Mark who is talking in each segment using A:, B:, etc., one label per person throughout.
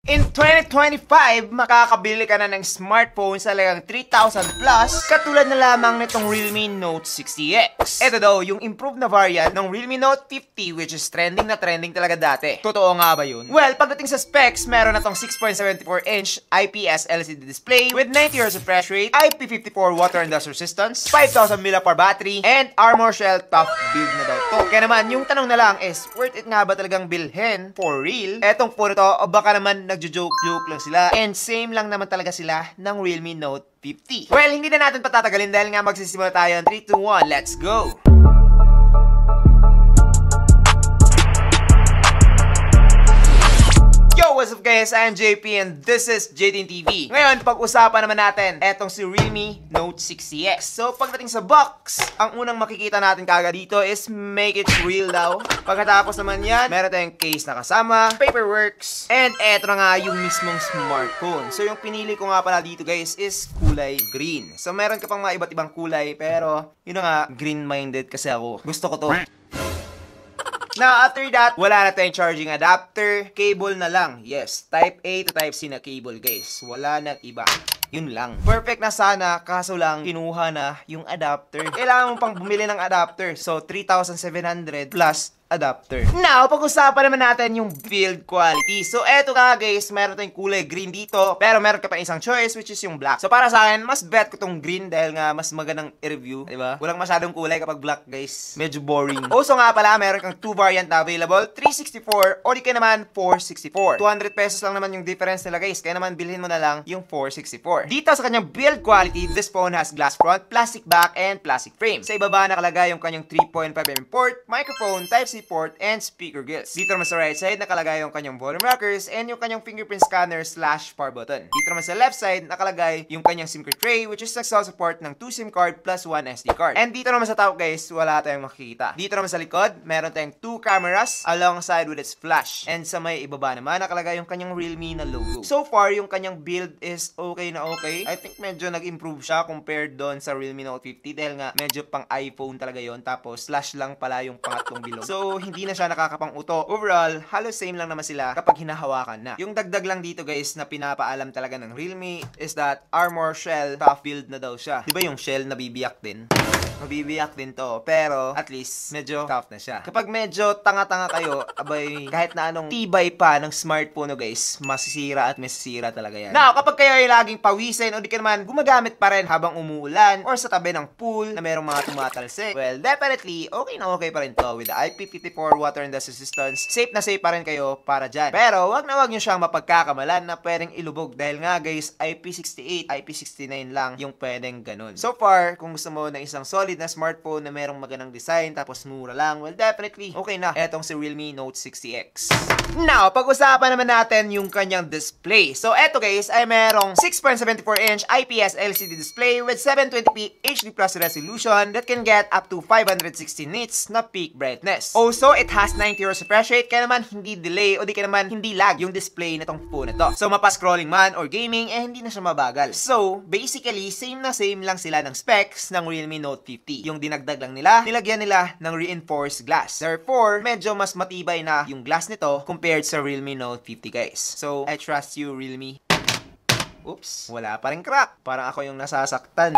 A: In 2025, makakabili ka na ng smartphone sa halagang 3,000 plus, katulad na lamang nitong Realme Note 60X. Ito daw, yung improved na variant ng Realme Note 50, which is trending na trending talaga dati. Totoo nga ba yun? Well, pagdating sa specs, meron na tong 6.74-inch IPS LCD display with 90Hz refresh rate, IP54 water and dust resistance, 5,000 mAh battery, and Armor Shell tough build na daw to. Kaya naman, yung tanong na lang is, worth it nga ba talagang bilhin for real etong phone ito, o baka naman nagjo-joke-joke lang sila, and same lang naman talaga sila ng Realme Note 50. Well, hindi na natin patatagalin dahil nga magsisimula tayo. 3, 2, 1, let's go! Yo, what's up guys? I am JP and this is JTN TV. Ngayon, pag-usapan naman natin etong si Realme Note 60X. So, pagdating sa box, ang unang makikita natin kagad dito is make it real daw. Pagkatapos naman yan, meron tayong case na kasama, paperworks, and eto na nga yung mismong smartphone. So, yung pinili ko nga pala dito guys is kulay green. So, meron ka pang mga iba't ibang kulay, pero yun na nga, green-minded kasi ako. Gusto ko to. Now, after that, wala na tayong charging adapter. Cable na lang. Yes, Type A to Type C na cable, guys. Wala na iba. Yun lang. Perfect na sana, kaso lang, kinuha na yung adapter. Kailangan mo pang bumili ng adapter. So, 3,700 plus adapter. Now, pag-usapan naman natin yung build quality. So, eto nga guys, meron tayong kulay green dito, pero meron ka pa isang choice, which is yung black. So, para sa akin, mas bet ko tong green dahil nga mas magandang i-review, diba? Walang masyadong kulay kapag black, guys. Medyo boring. Also nga pala, meron kang 2 variant na available, 364 or di ka naman 464. 200 pesos lang naman yung difference nila, guys. Kaya naman, bilhin mo na lang yung 464. Dito sa kanyang build quality, this phone has glass front, plastic back, and plastic frame. Sa ibaba nakalagay yung kanyang 3.5mm port, microphone, Type-C port, and speaker grills. Dito naman sa right side, nakalagay yung kanyang volume rockers and yung kanyang fingerprint scanner / power button. Dito naman sa left side, nakalagay yung kanyang SIM card tray, which is nagsa-support ng 2 SIM card plus 1 SD card. And dito naman sa top guys, wala tayong makikita. Dito naman sa likod, meron tayong 2 cameras alongside with its flash. And sa may ibaba naman, nakalagay yung kanyang Realme na logo. So far, yung kanyang build is okay na okay. I think medyo nag-improve siya compared doon sa Realme Note 50 dahil nga medyo pang iPhone talaga yon, tapos flash lang pala yung pangatlong bilog. So, hindi na siya nakakapang-uto. Overall, halos same lang naman sila kapag hinahawakan na. Yung dagdag lang dito guys na pinapaalam talaga ng Realme is that Armor Shell tough build na daw siya. Diba yung shell nabibiyak din? Mabibiyak din to, pero at least medyo tough na siya. Kapag medyo tanga-tanga kayo, abay, kahit na anong tibay pa ng smartphone guys, masisira at masisira talaga yan. Now, kapag kayo ay laging pawisin o di ka naman gumagamit pa rin habang umuulan or sa tabi ng pool na merong mga tumatalsik, well, definitely, okay na okay pa rin to with the IP54 water and dust resistance. Safe na safe pa rin kayo para dyan. Pero, wag nyo siyang mapagkakamalan na pwedeng ilubog dahil nga guys, IP68, IP69 lang yung pwedeng ganun. So far, kung gusto mo ng isang solid na smartphone na merong magandang design tapos mura lang, well, definitely, okay na. Etong si Realme Note 60X. Now, pag-usapan naman natin yung kanyang display. So, eto guys, ay merong 6.74-inch IPS LCD display with 720p HD plus resolution that can get up to 560 nits na peak brightness. Also, it has 90Hz refresh rate, kaya naman hindi delay o di kaya naman hindi lag yung display nitong phone na to. So, mapa-scrolling man or gaming, eh hindi na siya mabagal. So, basically, same na same lang sila ng specs ng Realme Note 50. Yung dinagdag lang nila, nilagyan nila ng reinforced glass. Therefore, medyo mas matibay na yung glass nito compared sa Realme Note 50 guys. So, I trust you, Realme. Oops, wala pa rin crack. Parang ako yung nasasaktan.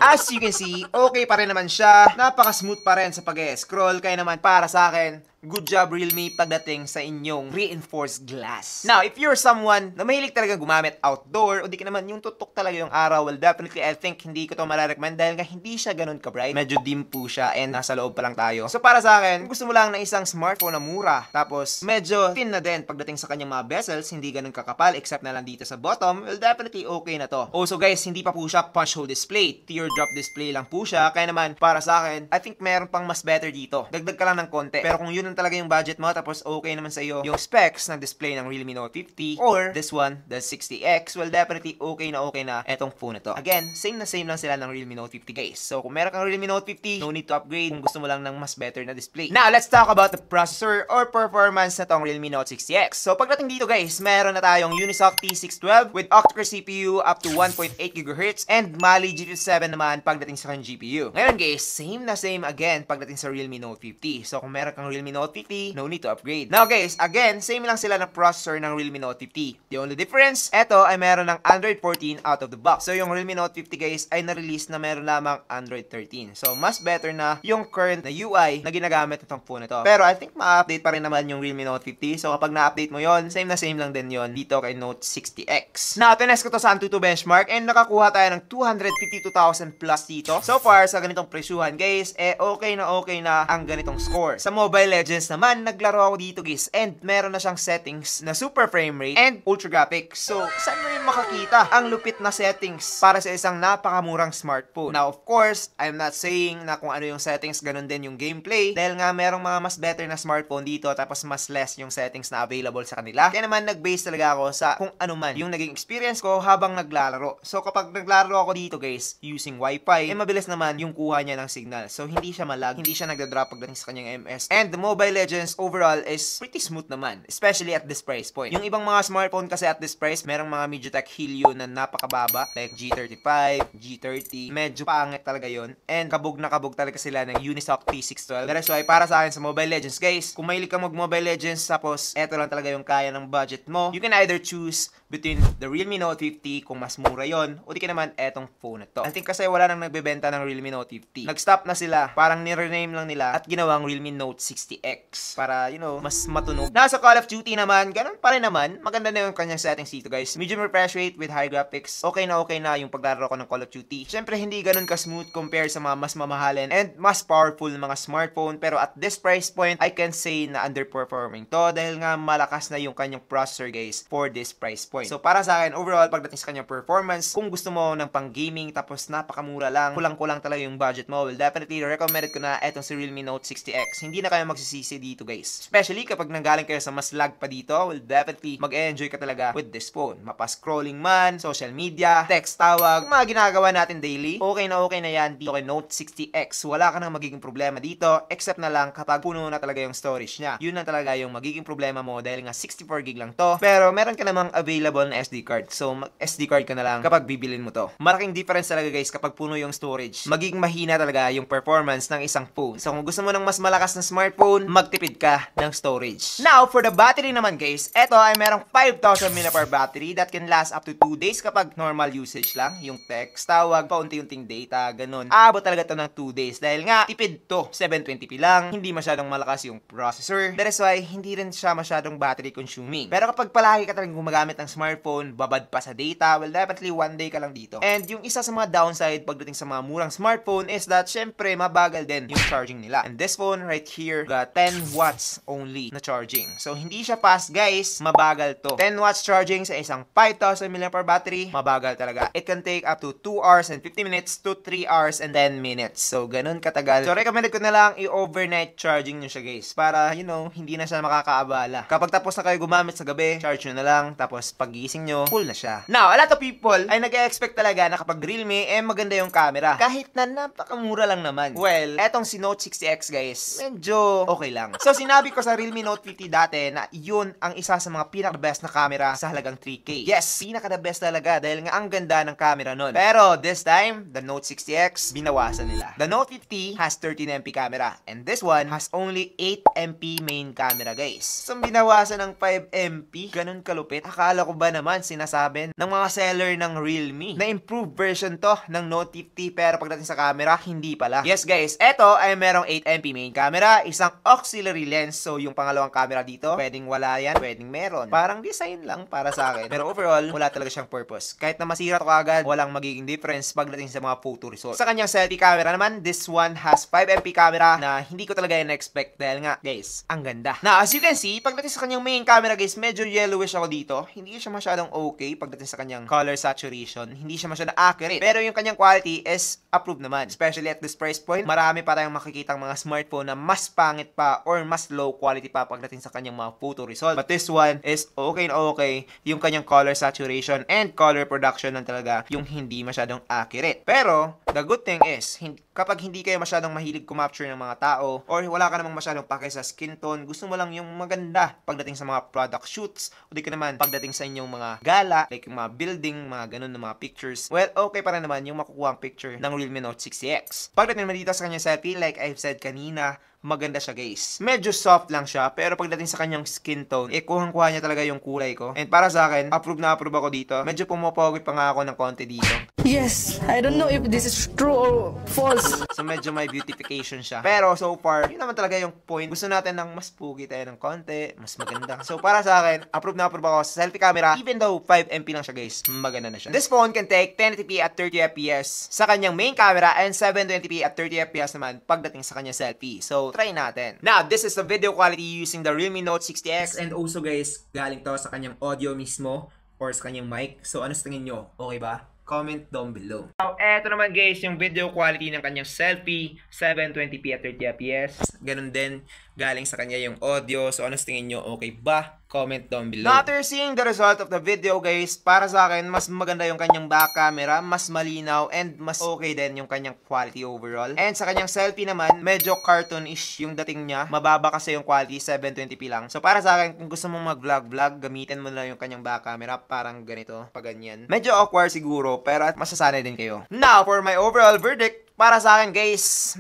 A: As you can see, okay pa rin naman siya. Napaka-smooth pa rin sa pag-scroll. Kaya naman para sa akin, good job Realme pagdating sa inyong reinforced glass. Now, if you're someone na mahilig talaga gumamit outdoor o di ka naman yung tutok talaga yung araw, well, definitely I think hindi ko to malarecommend dahil nga hindi siya ganun ka-bright. Medyo dim po siya and nasa loob pa lang tayo. So para sa akin, gusto mo lang na isang smartphone na mura, tapos medyo thin na din pagdating sa kanyang mga bezels, hindi ganun kakapal except na lang dito sa bottom, well, definitely okay na to. Also guys, hindi pa po siya punch hole display. Teardrop display lang po siya. Kaya naman, para sa akin, I think meron pang mas better dito. Dagdag ka lang ng konti. Pero kung yun talaga yung budget mo, tapos okay naman sa iyo yung specs ng display ng Realme Note 50 or this one, the 60X, well, definitely okay na etong phone na to. Again, same na same lang sila ng Realme Note 50 guys. So, kung meron kang Realme Note 50, no need to upgrade kung gusto mo lang ng mas better na display. Now, let's talk about the processor or performance na tong Realme Note 60X. So, pagdating dito guys, meron na tayong Unisoc T612 with octa-core CPU up to 1.8 GHz and Mali GPU 7 naman pagdating sa kanyang GPU. Ngayon guys, same na same again pagdating sa Realme Note 50. So, kung meron kang Realme Note Note 50, no need to upgrade. Now guys, again, same lang sila ng processor ng Realme Note 50. The only difference, eto ay meron ng Android 14 out of the box. So yung Realme Note 50 guys ay na-release na meron lamang Android 13. So mas better na yung current na UI na ginagamit itong phone ito. Pero I think ma-update pa rin naman yung Realme Note 50. So kapag na-update mo yon, same na same lang din yon dito kay Note 60X. Now, tinest ko to sa Antutu benchmark and nakakuha tayo ng 252,000 plus dito. So far, sa ganitong presyuhan guys, okay na ang ganitong score. Sa Mobile Legends naman, naglaro ako dito guys and meron na siyang settings na super frame rate and ultra graphics. So, saan mo yung makakita ang lupit na settings para sa isang napakamurang smartphone? Now, of course, I'm not saying na kung ano yung settings, ganun din yung gameplay. Dahil nga, merong mga mas better na smartphone dito tapos mas less yung settings na available sa kanila. Kaya naman, nag-base talaga ako sa kung ano man yung naging experience ko habang naglalaro. So, kapag naglalaro ako dito guys, using Wi-Fi, mabilis naman yung kuha niya ng signal. So, hindi siya malag, hindi siya nagda-drop pagdating sa kanyang MS. And the Mobile Legends overall is pretty smooth naman, especially at this price point. Yung ibang mga smartphone kasi at this price, merong mga MediaTek Helio na napakababa, like G35, G30, medyo pangit talaga yon. And kabog na kabog talaga sila ng Unisoc T612. That is why para sa akin sa Mobile Legends guys, kung mahilig ka mag-Mobile Legends tapos eto lang talaga yung kaya ng budget mo, you can either choose between the Realme Note 50 kung mas mura yon, o di ka naman etong phone na to. I think kasi wala nang nagbebenta ng Realme Note 50. Nag-stop na sila, parang ni-rename lang nila at ginawang Realme Note 60X para, you know, mas matunog. Nasa Call of Duty naman, ganun pa rin naman. Maganda na yung kanyang settings dito guys. Medium refresh rate with high graphics. Okay na yung paglalaro ko ng Call of Duty. Siyempre, hindi ganun ka-smooth compare sa mga mas mamahalin and mas powerful na mga smartphone. Pero at this price point, I can say na underperforming to dahil nga malakas na yung kanyang processor guys for this price point. So para sa akin, overall, pagdating sa kanyang performance, kung gusto mo ng pang gaming tapos napakamura lang, kulang-kulang talaga yung budget mo, well, definitely recommended ko na etong si Realme Note 60X. Hindi na kayo magsisisi dito guys. Especially kapag nanggaling kayo sa mas lag pa dito, well, definitely mag-enjoy ka talaga with this phone. Mapa-scrolling man, social media, text, tawag, mga ginagawa natin daily, okay na yan dito kay Note 60X. Wala ka nang magiging problema dito, except na lang kapag puno na talaga yung storage niya. Yun na talaga yung magiging problema mo dahil nga 64GB lang to. Pero meron ka namang available na SD card. So, SD card ka na lang kapag bibilin mo to. Malaking difference talaga guys kapag puno yung storage. Magiging mahina talaga yung performance ng isang phone. So, kung gusto mo ng mas malakas na smartphone, magtipid ka ng storage. Now, for the battery naman guys, eto ay merong 5,000 mAh battery that can last up to 2 days kapag normal usage lang. Yung text, tawag, paunti-unting data, ganun. Aabot talaga to ng 2 days dahil nga, tipid to. 720p lang, hindi masyadong malakas yung processor. That is why, hindi rin siya masyadong battery consuming. Pero kapag palagi ka talagang gumagamit ng smartphone, babad pa sa data, well, definitely 1 day ka lang dito. And yung isa sa mga downside pagdating sa mga murang smartphone is that, syempre, mabagal din yung charging nila. And this phone right here, got 10 watts only na charging. So, hindi siya fast, guys. Mabagal to. 10 watts charging sa isang 5,000 mAh battery, mabagal talaga. It can take up to 2 hours and 50 minutes to 3 hours and 10 minutes. So, ganun katagal. So, recommended ko na lang i-overnight charging nyo siya, guys. Para, you know, hindi na siya makakaabala. Kapag tapos na kayo gumamit sa gabi, charge nyo na lang. Tapos, pagising nyo, full na siya. Now, a lot of people ay nag-expect talaga na kapag Realme, maganda yung camera. Kahit na napakamura lang naman. Well, etong si Note 60X, guys, medyo okay lang. So, sinabi ko sa Realme Note 50 dati na yun ang isa sa mga pinaka-best na camera sa halagang 3K. Yes, pinaka-the best talaga dahil nga ang ganda ng camera nun. Pero, this time, the Note 60X, binawasan nila. The Note 50 has 13MP camera and this one has only 8MP main camera, guys. So, binawasan ng 5MP, ganun kalupit. Akala ko ba naman sinasabi ng mga seller ng Realme na improved version to ng Note 50 pero pagdating sa camera, hindi pala. Yes guys, eto ay merong 8MP main camera, isang auxiliary lens. So yung pangalawang camera dito, pwedeng wala yan, pwedeng meron. Parang design lang para sa akin. Pero overall, wala talaga siyang purpose. Kahit na masira to agad, walang magiging difference pagdating sa mga photo results. Sa kanyang selfie camera naman, this one has 5MP camera na hindi ko talaga in-expect dahil nga, guys, ang ganda. Now, as you can see, pagdating sa kanyang main camera guys, medyo yellowish ako dito. Hindi siya masyadong okay pagdating sa kanyang color saturation. Hindi siya masyadong accurate. Pero yung kanyang quality is approved naman. Especially at this price point, marami pa tayong makikitang mga smartphone na mas pangit pa or mas low quality pa pagdating sa kanyang mga photo result. But this one is okay na okay. Yung kanyang color saturation and color production lang talaga yung hindi masyadong accurate. Pero, The good thing is, kapag hindi kayo masyadong mahilig kumapture ng mga tao, or wala ka namang masyadong pake sa skin tone, gusto mo lang yung maganda pagdating sa mga product shoots, o di ka naman pagdating sa inyong mga gala, like yung mga building, mga ganun na mga pictures, well, okay pa rin naman yung makukuha ang picture ng Realme Note 60X. Pagdating naman dito sa kanyang selfie, like I've said kanina, maganda siya guys. Medyo soft lang siya, pero pagdating sa kanyang skin tone, kuhang-kuha niya talaga yung kulay ko. And para sa akin, approve na approve ako dito. Medyo pumopogi pa nga ako ng konti dito.
B: Yes, I don't know if this is true or false.
A: So medyo may beautification siya. Pero so far, yun naman talaga yung point. Gusto natin ng mas pugi tayo ng konti, mas maganda. So para sa akin, approve na approve ako sa selfie camera. Even though 5MP lang siya guys, maganda na siya. This phone can take 1080p at 30fps sa kanyang main camera and 720p at 30fps naman pagdating sa kanyang selfie. So try natin. Now, this is the video quality using the Realme Note 60X. And also guys, galing to sa kanyang audio mismo or sa kanyang mic. So ano sa tingin nyo? Okay ba? Comment down below. Now, eto naman guys, yung video quality ng kanyang selfie, 720p at 30fps. Ganun din, galing sa kanya yung audio. So ano sa tingin nyo? Okay ba? Comment down below. Now, after seeing the result of the video guys, para sa akin, mas maganda yung kanyang back camera, mas malinaw, and mas okay din yung kanyang quality overall. And sa kanyang selfie naman, medyo cartoonish yung dating niya. Mababa kasi yung quality, 720p lang. So para sa akin, kung gusto mong mag-vlog, gamitin mo na yung kanyang back camera, parang ganito, pag ganyan. Medyo awkward siguro, pero masasanay din kayo. Now, for my overall verdict, para sa akin guys,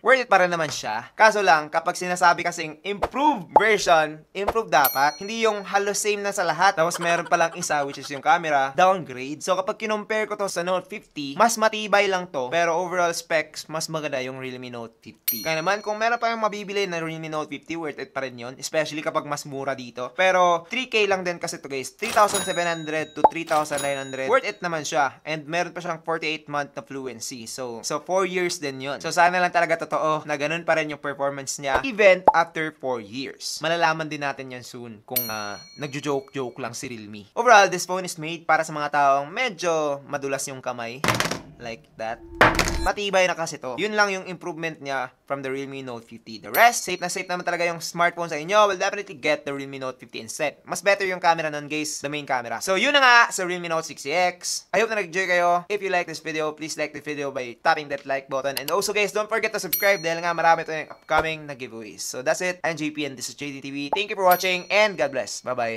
A: worth it pa rin naman siya. Kaso lang, kapag sinasabi kasing improved version, improved dapat, hindi yung halos same na sa lahat. Tapos meron palang isa, which is yung camera, downgrade. So kapag kinumpare ko to sa Note 50, mas matibay lang to. Pero overall specs, mas maganda yung Realme Note 50. Kaya naman, kung meron pa yung mabibili na Realme Note 50, worth it pa rin yun. Especially kapag mas mura dito. Pero 3K lang din kasi to guys. 3,700 to 3,900. Worth it naman siya. And meron pa siyang 48-month na fluency. So 4 years din yun. So sana lang talaga totoo na ganun pa rin yung performance niya even after 4 years. Malalaman din natin yan soon kung nagjo-joke lang si Realme. Overall, this phone is made para sa mga taong medyo madulas yung kamay. Like that. Matibay na kasi to. Yun lang yung improvement niya from the Realme Note 50. The rest, safe na safe naman talaga yung smartphone sa inyo. Will definitely get the Realme Note 50 instead. Mas better yung camera nun guys, the main camera. So yun na nga sa Realme Note 60X. I hope na nag-enjoy kayo. If you like this video, please like the video by tapping that like button. And also guys, don't forget to subscribe dahil nga marami ito yung upcoming na giveaways. So that's it. I'm JP and this is JT TV. Thank you for watching and God bless. Bye-bye.